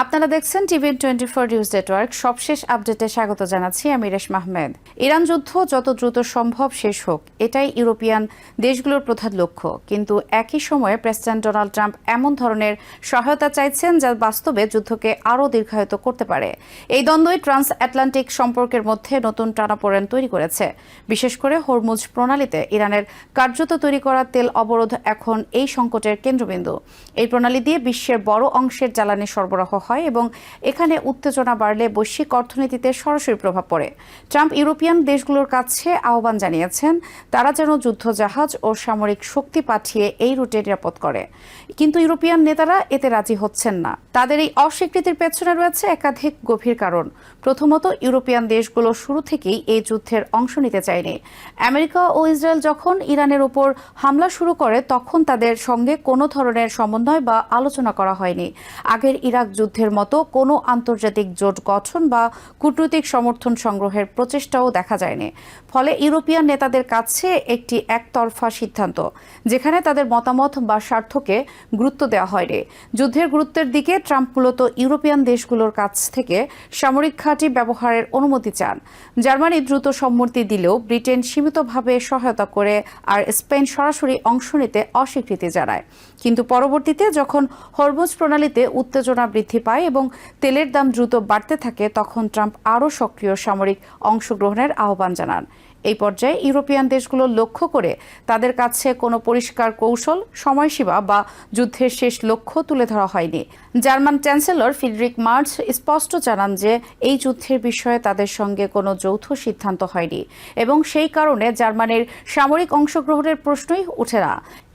আপনারা দেখছেন টিভি24 news network. সবশেষ আপডেটে স্বাগত জানাচ্ছি আমি রেশমা আহমেদ। ইরান যুদ্ধ যত দ্রুত সম্ভব শেষ হোক, এটাই ইউরোপিয়ান দেশগুলোর প্রধান লক্ষ্য। কিন্তু একই সময়ে প্রেসিডেন্ট ডোনাল্ড ট্রাম্প এমন ধরনের সহায়তা চাইছেন যা বাস্তবে যুদ্ধকে আরও দীর্ঘায়িত করতে পারে। এই দ্বন্দ্বই ট্রান্স আটলান্টিক সম্পর্কের মধ্যে নতুন টানাপোড়েন তৈরি করেছে। বিশেষ করে হরমুজ প্রণালীতে ইরানের কার্যত তৈরি করা তেল অবরোধ এখন এই সংকটের কেন্দ্রবিন্দু। এই প্রণালী দিয়ে বিশ্বের বড় অংশের জ্বালানি সরবরাহ হয় এবং এখানে উত্তেজনা বাড়লে বৈশ্বিক অর্থনীতিতে সরাসরি প্রভাব পড়ে। ট্রাম্প ইউরোপিয়ান দেশগুলোর কাছে আহ্বান জানিয়েছেন তারা যেন যুদ্ধজাহাজ ও সামরিক শক্তি পাঠিয়ে এই রুটে নিরাপদ করে। কিন্তু ইউরোপিয়ান নেতারা এতে রাজি হচ্ছেন না। তাদের এই অস্বীকৃতির পেছনে রয়েছে একাধিক গভীর কারণ। প্রথমত, ইউরোপিয়ান দেশগুলো শুরু থেকেই এই যুদ্ধের অংশ নিতে চায়নি। আমেরিকা ও ইসরায়েল যখন ইরানের উপর হামলা শুরু করে তখন তাদের সঙ্গে কোনো ধরনের সমন্বয় বা আলোচনা করা হয়নি। আগের ইরাক যুদ্ধের মতো কোনো আন্তর্জাতিক জোট গঠন বা কূটনৈতিক সমর্থন সংগ্রহের প্রচেষ্টাও দেখা যায়নি। ফলে ইউরোপিয়ান নেতাদের কাছে একটি একতরফা সিদ্ধান্ত, যেখানে তাদের মতামত বা স্বার্থকে গুরুত্ব দেওয়া হয়নি। যুদ্ধের গুরুত্বের দিকে ট্রাম্প মূলত ইউরোপিয়ান দেশগুলোর কাছ থেকে সামরিক ঘাঁটি ব্যবহারের অনুমতি চান। জার্মানি দ্রুত সম্মতি দিলেও ব্রিটেন সীমিতভাবে সহায়তা করে, আর স্পেন সরাসরি অংশ নিতে অস্বীকৃতি জানায়। কিন্তু পরবর্তীতে যখন হরমুজ প্রণালীতে উত্তেজনা বৃদ্ধি পায় এবং তেলের দাম দ্রুত বাড়তে থাকে, তখন ট্রাম্প আরও সক্রিয় সামরিক অংশগ্রহণের আহ্বান জানান। এই পর্যায়ে ইউরোপিয়ান দেশগুলো লক্ষ্য করে তাদের কাছে কোনো পরিষ্কার কৌশল, সময়সীমা বা যুদ্ধের শেষ লক্ষ্য তুলে ধরা হয়নি। জার্মান চ্যান্সেলর ফ্রিডরিখ মার্জ স্পষ্ট জানান যে এই যুদ্ধের বিষয়ে তাদের সঙ্গে কোনো যৌথ সিদ্ধান্ত হয়নি এবং সেই কারণে জার্মানির সামরিক অংশগ্রহণের প্রশ্নই ওঠে না।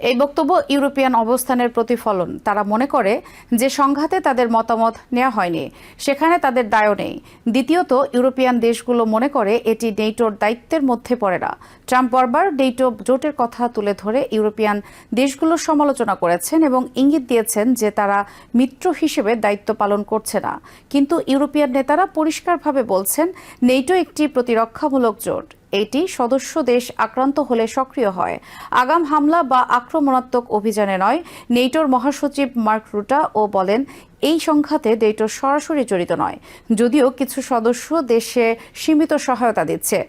এই বক্তব্য ইউরোপিয়ান অবস্থানের প্রতিফলন। তারা মনে করে যে সংঘাতে তাদের মতামত নেওয়া হয়নি, সেখানে তাদের দায়ও নেই। দ্বিতীয়ত, ইউরোপিয়ান দেশগুলো মনে করে এটি নেটোর দায়িত্বের মধ্যে পড়ে না। ট্রাম্প বারবার নেটো জোটের কথা তুলে ধরে ইউরোপিয়ান দেশগুলোর সমালোচনা করেছেন এবং ইঙ্গিত দিয়েছেন যে তারা মিত্র হিসেবে দায়িত্ব পালন করছে না। কিন্তু ইউরোপিয়ান নেতারা পরিষ্কারভাবে বলছেন নেটো একটি প্রতিরক্ষামূলক জোট। এটি সদস্য দেশ আক্রান্ত হলে সক্রিয় হয়, আগাম হামলা বা আক্রমণাত্মক অভিযানে নয়। নেটোর মহাসচিব মার্ক রুটা বলেন এই সংঘাতে নেটো সরাসরি জড়িত নয়, যদিও কিছু সদস্য দেশে সীমিত সহায়তা দিচ্ছে।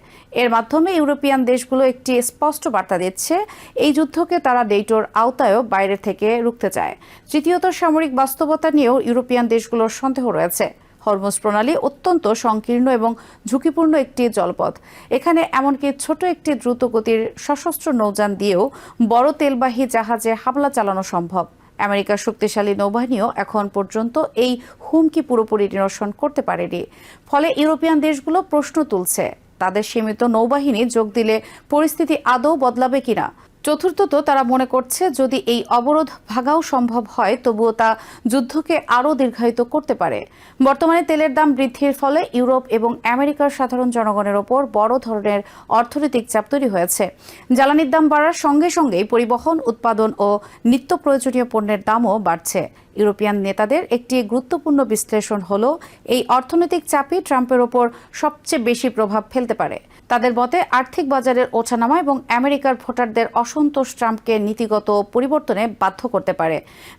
এর মাধ্যমে ইউরোপিয়ান দেশগুলো একটি স্পষ্ট বার্তা দিচ্ছে এই যুদ্ধকে তারা নেটোর আওতায়ও বাইরে থেকে রুখতে চায়। তৃতীয়ত, সামরিক বাস্তবতা নিয়েও ইউরোপিয়ান দেশগুলোর সন্দেহ রয়েছে। হরমুজ প্রণালী অত্যন্ত সংকীর্ণ এবং ঝুঁকিপূর্ণ একটি জলপথ। এখানে এমনকি ছোট একটি দ্রুতগতির সশস্ত্র নৌযান দিয়েও বড় তেলবাহী জাহাজে হামলা চালানো সম্ভব। আমেরিকার শক্তিশালী নৌবাহিনীও এখন পর্যন্ত এই হুমকি পুরোপুরি নিরসন করতে পারেনি। ফলে ইউরোপিয়ান দেশগুলো প্রশ্ন তুলছে তাদের সীমিত নৌবাহিনী যোগ দিলে পরিস্থিতি আদৌ বদলাবে কিনা। চতুর্থত, তারা মনে করছে যদি এই অবরোধ ভাঙাও সম্ভব হয় তবুও তা যুদ্ধকে আরও দীর্ঘায়িত করতে পারে। বর্তমানে তেলের দাম বৃদ্ধির ফলে ইউরোপ এবং আমেরিকার সাধারণ জনগণের ওপর বড় ধরনের অর্থনৈতিক চাপ তৈরি হয়েছে। জ্বালানির দাম বাড়ার সঙ্গে সঙ্গেই পরিবহন, উৎপাদন ও নিত্য প্রয়োজনীয় পণ্যের দামও বাড়ছে। ইউরোপিয়ান নেতাদের একটি গুরুত্বপূর্ণ বিশ্লেষণ হল এই অর্থনৈতিক চাপই ট্রাম্পের ওপর সবচেয়ে বেশি প্রভাব ফেলতে পারে। তাদের মতে আর্থিক বাজারের ওঠানামা এবং আমেরিকার ভোটারদের অসন্তোষ ট্রাম্পকে নীতিগত পরিবর্তনে বাধ্য করতে পারে।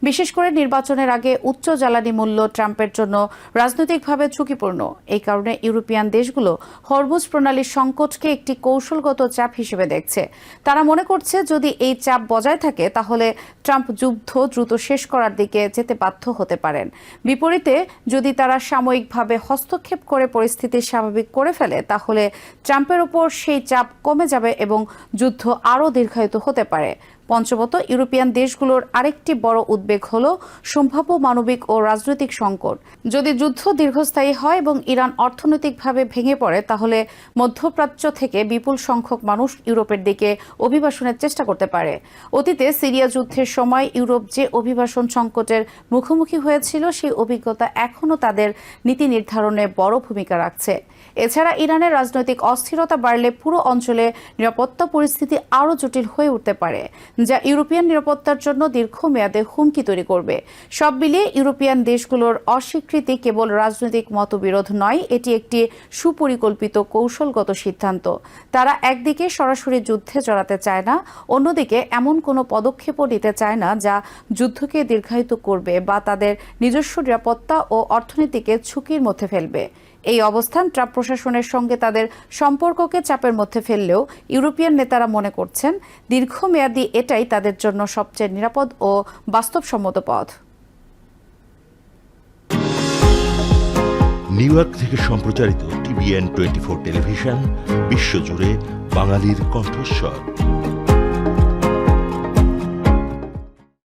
বিশেষ করে নির্বাচনের আগে উচ্চ জ্বালানি মূল্য ট্রাম্পের জন্য রাজনৈতিকভাবে ঝুঁকিপূর্ণ। এই কারণে ইউরোপিয়ান দেশগুলো হরমুজ প্রণালীর সংকটকে একটি কৌশলগত চাপ হিসেবে দেখছে। তারা মনে করছে যদি এই চাপ বজায় থাকে তাহলে ট্রাম্প যুদ্ধ দ্রুত শেষ করার দিকে যেতে বাধ্য হতে পারেন। বিপরীতে, যদি তারা সাময়িকভাবে হস্তক্ষেপ করে পরিস্থিতি স্বাভাবিক করে ফেলে তাহলে ট্রাম্পের উপর সেই চাপ কমে যাবে এবং যুদ্ধ আরও দীর্ঘায়িত হতে পারে। পঞ্চমত, ইউরোপিয়ান দেশগুলোর আরেকটি বড় উদ্বেগ হল সম্ভাব্য মানবিক ও রাজনৈতিক সংকট। যদি যুদ্ধ দীর্ঘস্থায়ী হয় এবং ইরান অর্থনৈতিকভাবে ভেঙে পড়ে তাহলে মধ্যপ্রাচ্য থেকে বিপুল সংখ্যক মানুষ ইউরোপের দিকে অভিবাসনের চেষ্টা করতে পারে। অতীতে সিরিয়া যুদ্ধের সময় ইউরোপ যে অভিবাসন সংকটের মুখোমুখি হয়েছিল সেই অভিজ্ঞতা এখনও তাদের নীতি নির্ধারণে বড় ভূমিকা রাখছে। এছাড়া ইরানের রাজনৈতিক অস্থিরতা বাড়লে পুরো অঞ্চলে নিরাপত্তা পরিস্থিতি আরও জটিল হয়ে উঠতে পারে, যা ইউরোপিয়ান নিরাপত্তার জন্য দীর্ঘমেয়াদে হুমকি তৈরি করবে। সব মিলিয়ে ইউরোপিয়ান দেশগুলোর অস্বীকৃতি কেবল রাজনৈতিক মতবিরোধ নয়, এটি একটি সুপরিকল্পিত কৌশলগত সিদ্ধান্ত। তারা একদিকে সরাসরি যুদ্ধে জড়াতে চায় না, অন্যদিকে এমন কোনো পদক্ষেপও নিতে চায় না যা যুদ্ধকে দীর্ঘায়িত করবে বা তাদের নিজস্ব নিরাপত্তা ও অর্থনীতিকে ঝুঁকির মধ্যে ফেলবে। এই অবস্থান ট্রাম্প প্রশাসনের সঙ্গে তাদের সম্পর্ককে চাপের মধ্যে ফেললেও ইউরোপিয়ান নেতারা মনে করছেন দীর্ঘমেয়াদী এটাই তাদের জন্য সবচেয়ে নিরাপদ ও বাস্তবসম্মত পথ। নিউ ইয়র্ক থেকে সম্প্রচারিত TVN 24 টেলিভিশন বিশ্বজুড়ে বাঙালির কণ্ঠস্বর।